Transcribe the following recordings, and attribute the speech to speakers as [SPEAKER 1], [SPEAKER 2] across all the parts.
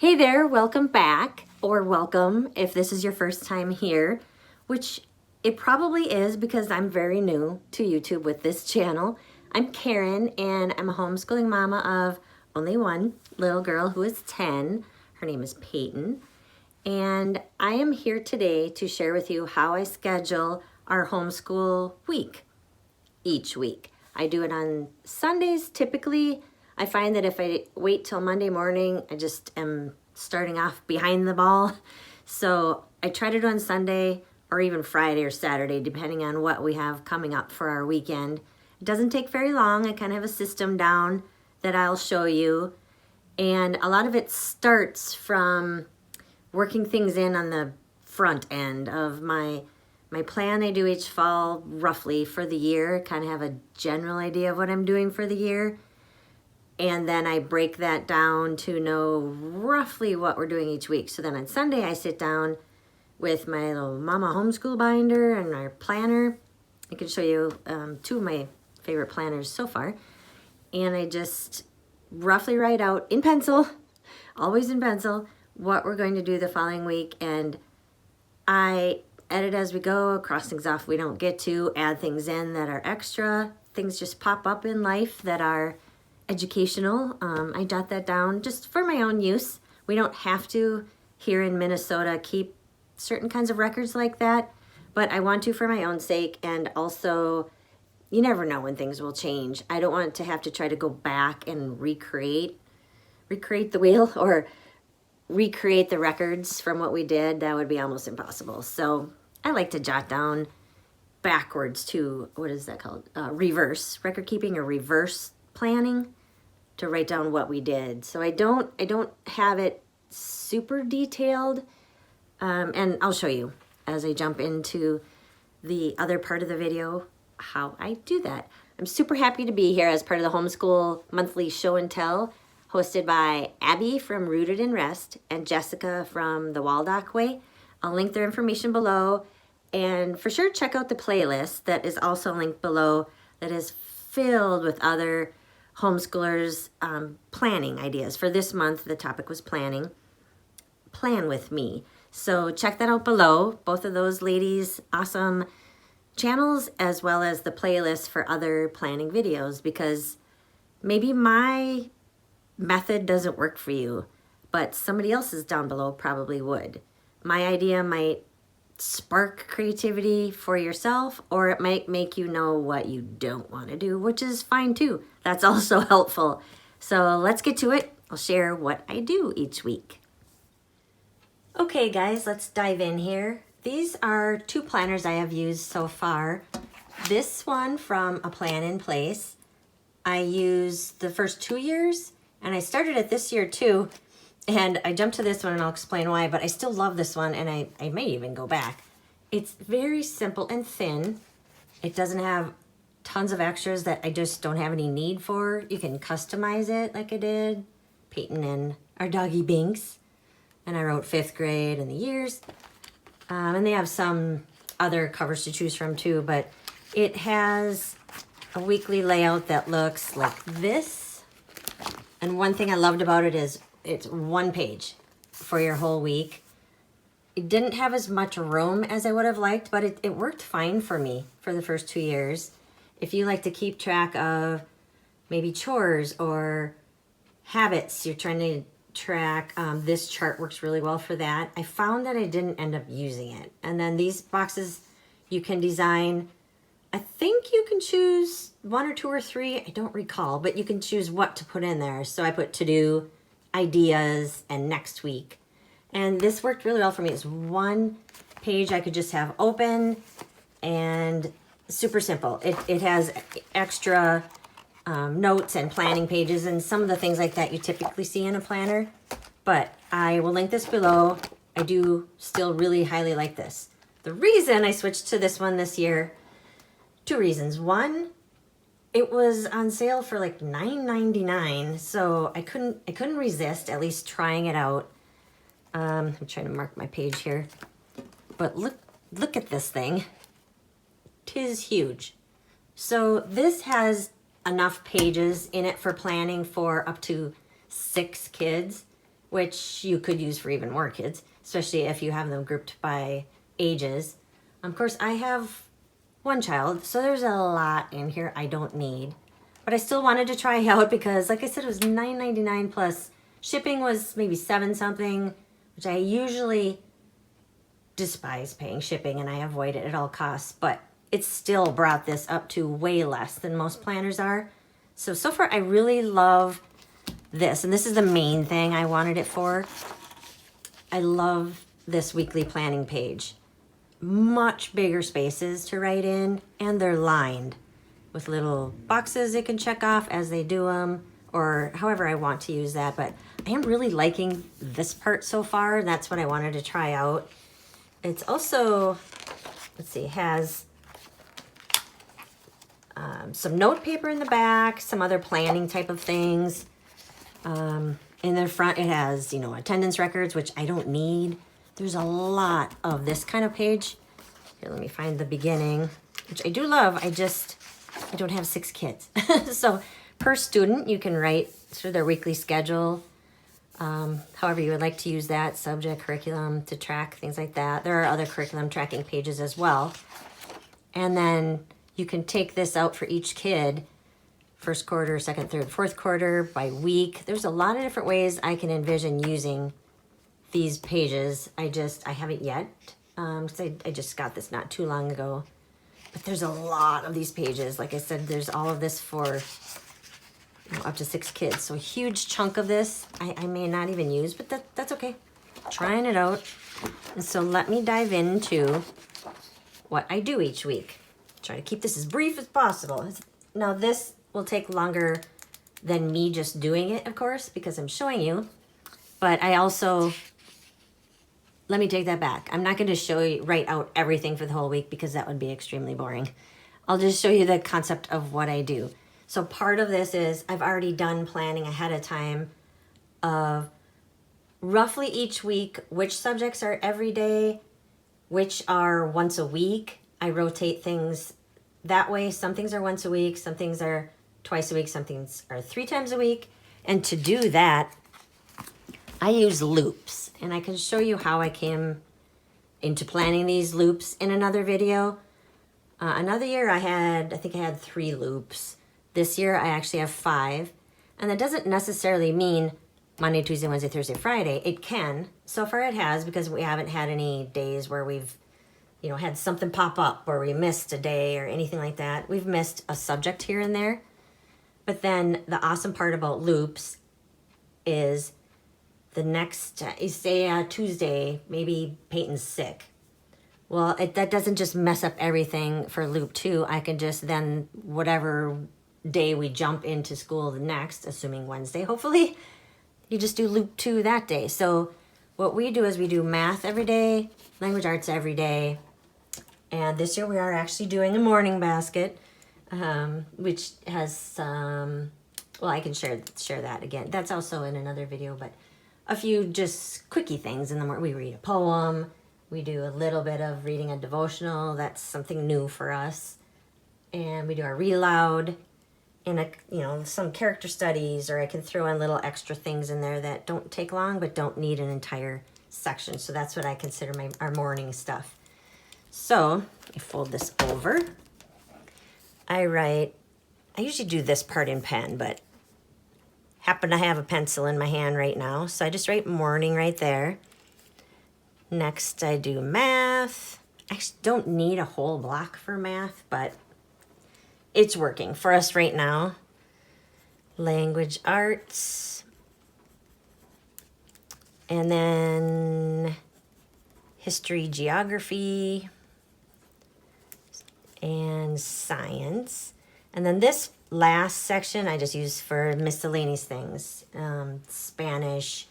[SPEAKER 1] Hey there, welcome back, or welcome if this is your first time here, which it probably is because I'm very new to YouTube with this channel. I'm Karen and I'm a homeschooling mama of only one little girl who is 10. Her name is Peyton. And I am here today to share with you how I schedule our homeschool week each week. I do it on Sundays typically. I find that if I wait till Monday morning, I just am starting off behind the ball. So I try to do on Sunday or even Friday or Saturday, depending on what we have coming up for our weekend. It doesn't take very long. I kind of have a system down that I'll show you. And a lot of it starts from working things in on the front end of my plan I do each fall roughly for the year, kind of have a general idea of what I'm doing for the year. And then I break that down to know roughly what we're doing each week. So then on Sunday, I sit down with my little mama homeschool binder and our planner. I can show you two of my favorite planners so far. And I just roughly write out in pencil, always in pencil, what we're going to do the following week. And I edit as we go, cross things off we don't get to, add things in that are extra. Things just pop up in life that are educational. I jot that down just for my own use. We don't have to here in Minnesota keep certain kinds of records like that, but I want to for my own sake, and also you never know when things will change. I don't want to have to try to go back and recreate the wheel or recreate the records from what we did. That would be almost impossible. So I like to jot down backwards to, what is that called? Reverse record keeping or reverse planning, to write down what we did. So I don't have it super detailed, and I'll show you as I jump into the other part of the video how I do that. I'm super happy to be here as part of the Homeschool Monthly Show and Tell, hosted by Abby from Rooted in Rest and Jessica from the Waldock Way. I'll link their information below, and for sure check out the playlist that is also linked below that is filled with other homeschoolers planning ideas. For this month, the topic was planning. Plan with me. So check that out below. Both of those ladies' awesome channels, as well as the playlist for other planning videos, because maybe my method doesn't work for you, but somebody else's down below probably would. My idea might spark creativity for yourself, or it might make you know what you don't want to do, which is fine too. That's also helpful. So let's get to it. I'll share what I do each week. Okay guys, let's dive in here. These are two planners I have used so far. This one from A Plan in Place, I used the first 2 years, and I started it this year too. And I jumped to this one and I'll explain why, but I still love this one, and I may even go back. It's very simple and thin. It doesn't have tons of extras that I just don't have any need for. You can customize it like I did. Peyton and our doggy Binks. And I wrote 5th grade and the years. And they have some other covers to choose from too, but it has a weekly layout that looks like this. And one thing I loved about it is it's one page for your whole week. It didn't have as much room as I would have liked, but it worked fine for me for the first 2 years. If you like to keep track of maybe chores or habits you're trying to track, this chart works really well for that. I found that I didn't end up using it. And then these boxes you can design. I think you can choose 1 or 2 or 3. I don't recall, but you can choose what to put in there. So I put to do, ideas, and next week. And this worked really well for me. It's one page I could just have open and super simple. It has extra notes and planning pages and some of the things like that you typically see in a planner. But I will link this below. I do still really highly like this. The reason I switched to this one this year, 2 reasons. One, it was on sale for like $9.99, so I couldn't resist at least trying it out. I'm trying to mark my page here, but look at this thing. 'Tis huge. So this has enough pages in it for planning for up to 6 kids, which you could use for even more kids, especially if you have them grouped by ages. Of course, I have one child, so there's a lot in here I don't need. But I still wanted to try out because, like I said, it was $9.99 plus shipping was maybe $7 something, which I usually despise paying shipping and I avoid it at all costs. But it still brought this up to way less than most planners are. So far I really love this. And this is the main thing I wanted it for. I love this weekly planning page. Much bigger spaces to write in, and they're lined with little boxes they can check off as they do them, or however I want to use that. But I am really liking this part so far. That's what I wanted to try out. It's also, let's see, has some note paper in the back, some other planning type of things. In the front, it has, attendance records, which I don't need. There's a lot of this kind of page. Here, let me find the beginning, which I do love. I don't have 6 kids. So per student, you can write through their weekly schedule, however you would like to use that, subject, curriculum, to track, things like that. There are other curriculum tracking pages as well. And then you can take this out for each kid, first quarter, second, third, fourth quarter, by week. There's a lot of different ways I can envision using these pages. I haven't yet, because I just got this not too long ago. But there's a lot of these pages. Like I said, there's all of this for up to 6 kids. So a huge chunk of this I may not even use, but that's okay. Trying it out. And so let me dive into what I do each week. Try to keep this as brief as possible. Now this will take longer than me just doing it, of course, because I'm showing you. But I also, let me take that back. I'm not going to write out everything for the whole week because that would be extremely boring. I'll just show you the concept of what I do. So part of this is I've already done planning ahead of time of roughly each week which subjects are every day, which are once a week. I rotate things that way. Some things are once a week, some things are twice a week, some things are 3 times a week. And to do that, I use loops, and I can show you how I came into planning these loops in another video. Another year I think I had 3 loops. This year I actually have 5, and that doesn't necessarily mean Monday, Tuesday, Wednesday, Thursday, Friday. It can. So far it has, because we haven't had any days where we've had something pop up or we missed a day or anything like that. We've missed a subject here and there. But then the awesome part about loops is the next, say Tuesday, maybe Peyton's sick. Well, that doesn't just mess up everything for loop 2. I can just then, whatever day we jump into school the next, assuming Wednesday, hopefully, you just do loop 2 that day. So what we do is we do math every day, language arts every day. And this year we are actually doing a morning basket, which has, well, I can share that again. That's also in another video, but a few just quickie things in the morning. We read a poem. We do a little bit of reading a devotional. That's something new for us. And we do our read aloud and some character studies, or I can throw in little extra things in there that don't take long but don't need an entire section. So that's what I consider our morning stuff. So I fold this over. I usually do this part in pen, but happen to have a pencil in my hand right now. So I just write morning right there. Next I do math. I actually don't need a whole block for math, but it's working for us right now. Language arts. And then history, geography, and science. And then this last section I just use for miscellaneous things. Spanish,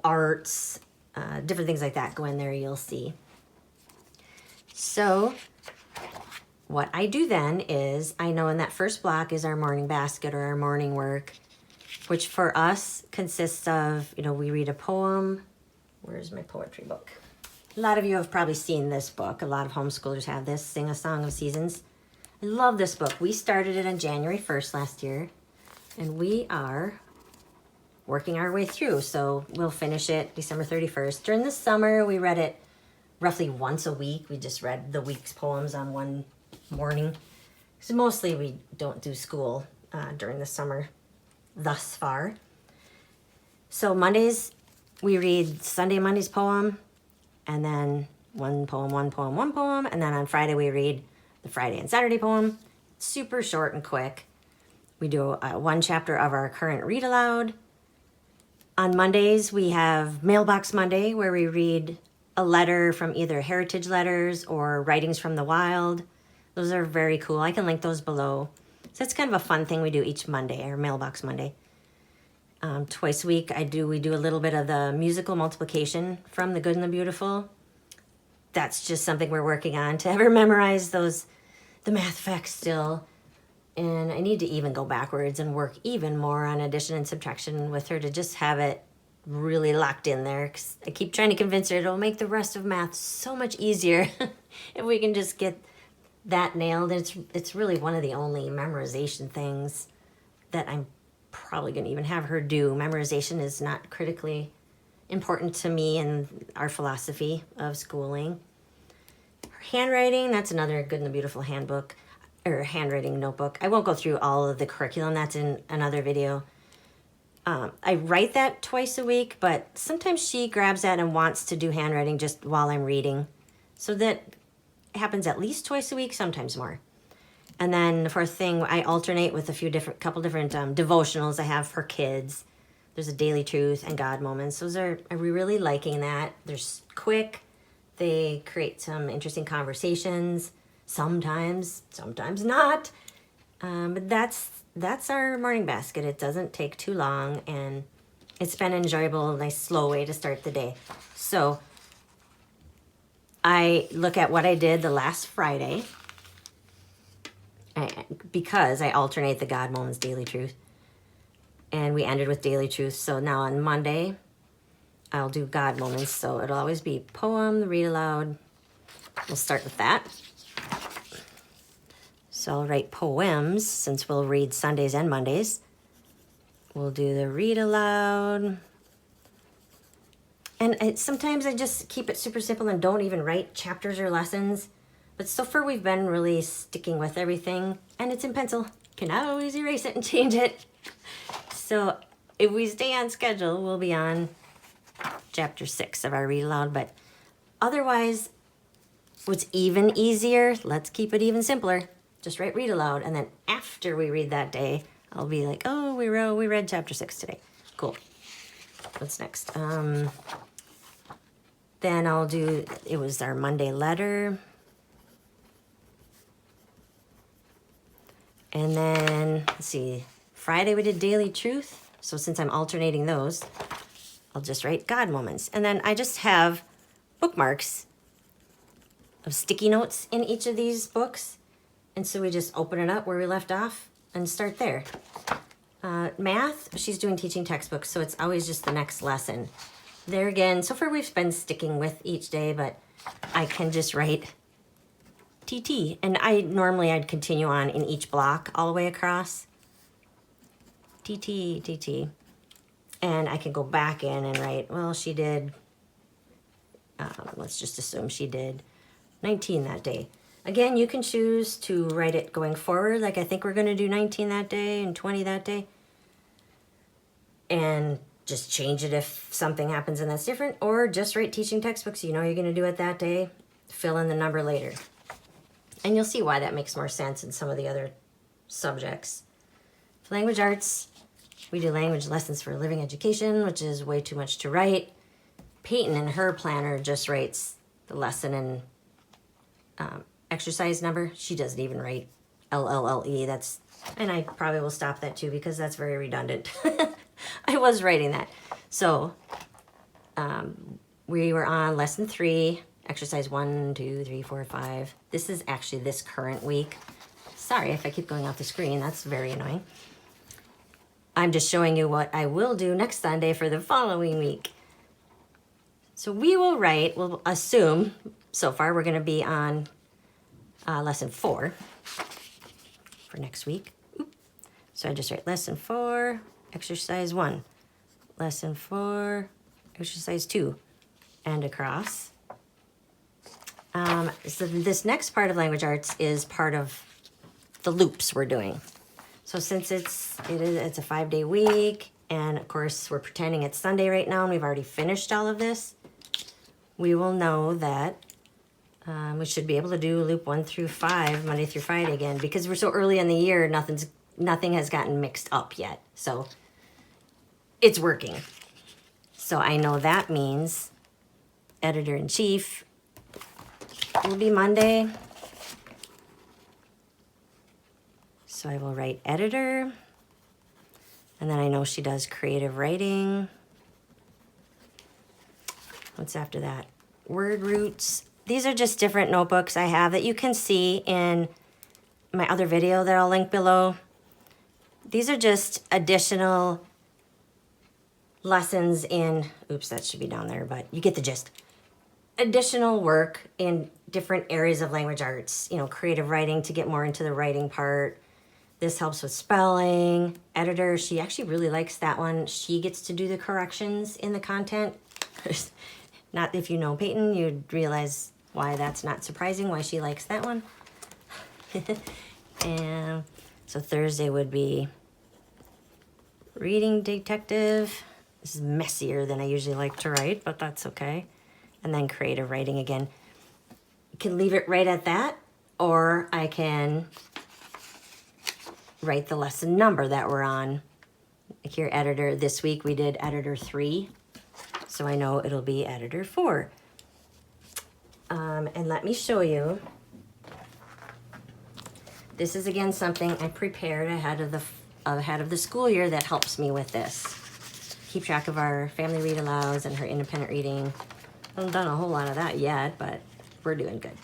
[SPEAKER 1] arts, different things like that go in there, you'll see. So what I do then is, I know in that first block is our morning basket or our morning work, which for us consists of, we read a poem. Where's my poetry book? A lot of you have probably seen this book. A lot of homeschoolers have this, Sing a Song of Seasons. I love this book. We started it on January 1st last year, and we are working our way through. So we'll finish it December 31st. During the summer, we read it roughly once a week. We just read the week's poems on one morning. So mostly we don't do school during the summer thus far. So Mondays, we read Monday's poem, and then one poem, and then on Friday we read the Friday and Saturday poem. Super short and quick. We do one chapter of our current read aloud. On Mondays, we have Mailbox Monday, where we read a letter from either Heritage Letters or Writings from the Wild. Those are very cool. I can link those below. So it's kind of a fun thing we do each Monday, or Mailbox Monday. Twice a week, we do a little bit of the musical multiplication from The Good and the Beautiful. That's just something we're working on to ever memorize the math facts still. And I need to even go backwards and work even more on addition and subtraction with her to just have it really locked in there. 'Cause I keep trying to convince her it'll make the rest of math so much easier if we can just get that nailed. It's really one of the only memorization things that I'm probably going to even have her do. Memorization is not critically important to me and our philosophy of schooling. Her handwriting, that's another Good and the Beautiful handbook, or handwriting notebook. I won't go through all of the curriculum. That's in another video. I write that twice a week, but sometimes she grabs that and wants to do handwriting just while I'm reading. So that happens at least twice a week, sometimes more. And then the fourth thing, I alternate with couple different devotionals I have for kids. There's a Daily Truth and God Moments. Those are really liking that. They're quick. They create some interesting conversations. Sometimes not. But that's our morning basket. It doesn't take too long, and it's been an enjoyable, nice, slow way to start the day. So I look at what I did the last Friday, because I alternate the God Moments, Daily Truth, and we ended with Daily Truth. So now on Monday, I'll do God Moments. So it'll always be poem, the read aloud. We'll start with that. So I'll write poems, since we'll read Sundays and Mondays. We'll do the read aloud. And sometimes I just keep it super simple and don't even write chapters or lessons. But so far we've been really sticking with everything. And it's in pencil. Can always erase it and change it. So if we stay on schedule, we'll be on chapter 6 of our read aloud. But otherwise, what's even easier, let's keep it even simpler. Just write read aloud, and then after we read that day, I'll be like, oh, we read chapter 6 today. Cool. What's next? Then I'll do, it was our Monday letter. And then, let's see, Friday we did Daily Truth. So since I'm alternating those, I'll just write God Moments. And then I just have bookmarks of sticky notes in each of these books. And so we just open it up where we left off and start there. Math, she's doing teaching textbooks, so it's always just the next lesson. There again, so far we've been sticking with each day, but I can just write TT. And I'd continue on in each block all the way across. TT. And I can go back in and write, well, she did, let's just assume she did 19 that day. Again, you can choose to write it going forward, like I think we're going to do 19 that day and 20 that day. And just change it if something happens and that's different, or just write teaching textbooks. You know you're going to do it that day, fill in the number later. And you'll see why that makes more sense in some of the other subjects. For language arts, we do language lessons for living education, which is way too much to write. Peyton in her planner just writes the lesson and exercise number. She doesn't even write LLLE. And I probably will stop that too, because that's very redundant. I was writing that. So we were on lesson 3, exercise 1, 2, 3, 4, 5. This is actually this current week. Sorry if I keep going off the screen. That's very annoying. I'm just showing you what I will do next Sunday for the following week. So we'll assume, so far we're going to be on lesson 4 for next week. So I just write lesson 4, exercise 1. lesson 4, exercise 2, and across. So this next part of language arts is part of the loops we're doing. So since it's a 5-day week, and of course we're pretending it's Sunday right now and we've already finished all of this, we will know that we should be able to do loop 1 through 5, Monday through Friday again, because we're so early in the year, nothing has gotten mixed up yet. So it's working. So I know that means editor-in-chief will be Monday. So I will write editor. And then I know she does creative writing. What's after that? Word roots. These are just different notebooks I have that you can see in my other video that I'll link below. These are just additional lessons in, oops, that should be down there, but you get the gist. Additional work in different areas of language arts, creative writing to get more into the writing part. This helps with spelling. Editor, she actually really likes that one. She gets to do the corrections in the content. Not if you know Peyton, you'd realize why that's not surprising, why she likes that one. And so Thursday would be reading detective. This is messier than I usually like to write, but that's okay. And then creative writing again. You can leave it right at that, or I can write the lesson number that we're on. Like here, editor, this week we did editor 3. So I know it'll be editor 4. And let me show you. This is again something I prepared ahead of the school year that helps me with this. Keep track of our family read alouds and her independent reading. I haven't done a whole lot of that yet, but we're doing good.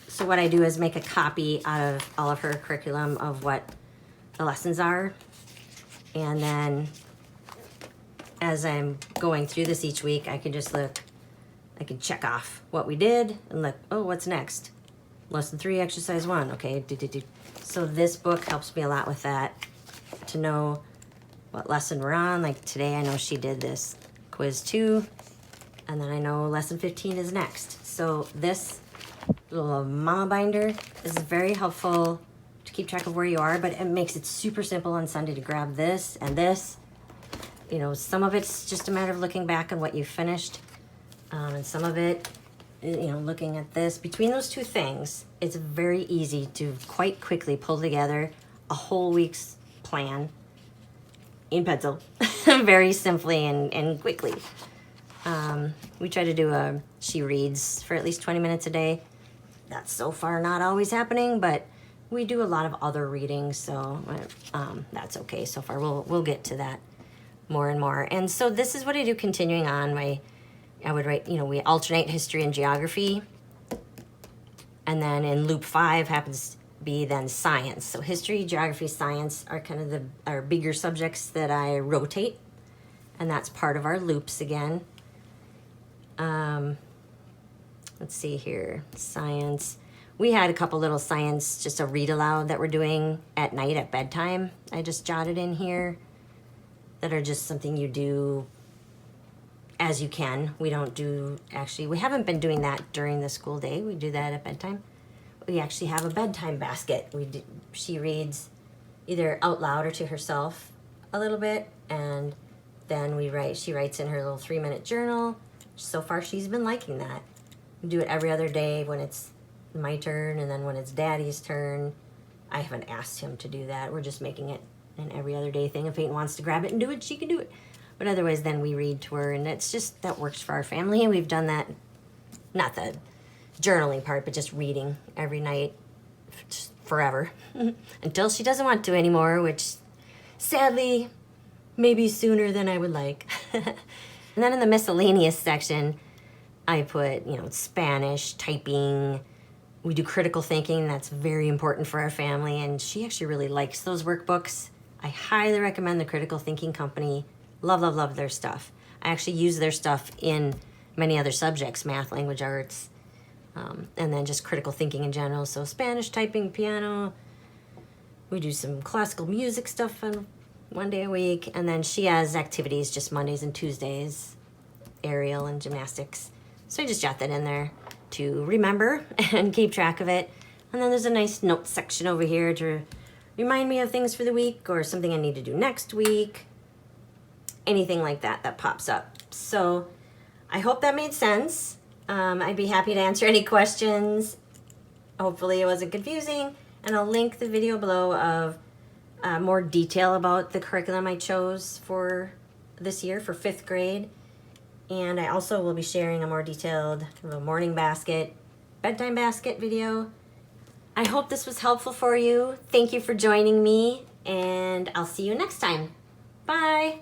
[SPEAKER 1] So what I do is make a copy out of all of her curriculum of what the lessons are. And then as I'm going through this each week, I can just look, I can check off what we did and look, oh, what's next? Lesson 3, exercise 1, okay. So this book helps me a lot with that, to know what lesson we're on. Like today, I know she did this quiz 2, and then I know lesson 15 is next. So this little mama binder is very helpful to keep track of where you are, but it makes it super simple on Sunday to grab this and this. Some of it's just a matter of looking back on what you finished, and some of it, looking at this. Between those two things, it's very easy to quite quickly pull together a whole week's plan in pencil, very simply and quickly. We try to do she reads for at least 20 minutes a day. That's so far not always happening, but we do a lot of other readings, so that's okay so far. We'll get to that more and more. And so this is what I do continuing on. I would write, we alternate history and geography. And then in loop 5 happens to be then science. So history, geography, science are kind of our bigger subjects that I rotate. And that's part of our loops again. Let's see here, science. We had a couple little science, just a read aloud that we're doing at night at bedtime. I just jotted in here that are just something you do as you can. We don't do, actually, we haven't been doing that during the school day. We do that at bedtime. We actually have a bedtime basket. She reads either out loud or to herself a little bit, and then she writes in her little 3-minute journal. So far, she's been liking that. We do it every other day when it's my turn, and then when it's Daddy's turn. I haven't asked him to do that. We're just making it an every other day thing. If Peyton wants to grab it and do it, she can do it. But otherwise, then we read to her, and it's just, that works for our family. And we've done that, not the journaling part, but just reading every night just forever until she doesn't want to anymore, which sadly, maybe sooner than I would like. And then in the miscellaneous section, I put, Spanish, typing. We do critical thinking. That's very important for our family, and she actually really likes those workbooks. I highly recommend the Critical Thinking Company. Love, love, love their stuff. I actually use their stuff in many other subjects, math, language arts, and then just critical thinking in general. So Spanish, typing, piano. We do some classical music stuff 1 day a week. And then she has activities just Mondays and Tuesdays, aerial and gymnastics. So I just jot that in there to remember and keep track of it. And then there's a nice notes section over here to remind me of things for the week or something I need to do next week. Anything like that that pops up. So I hope that made sense. I'd be happy to answer any questions. Hopefully it wasn't confusing. And I'll link the video below of more detail about the curriculum I chose for this year for 5th grade. And I also will be sharing a more detailed morning basket, bedtime basket video. I hope this was helpful for you. Thank you for joining me, and I'll see you next time. Bye.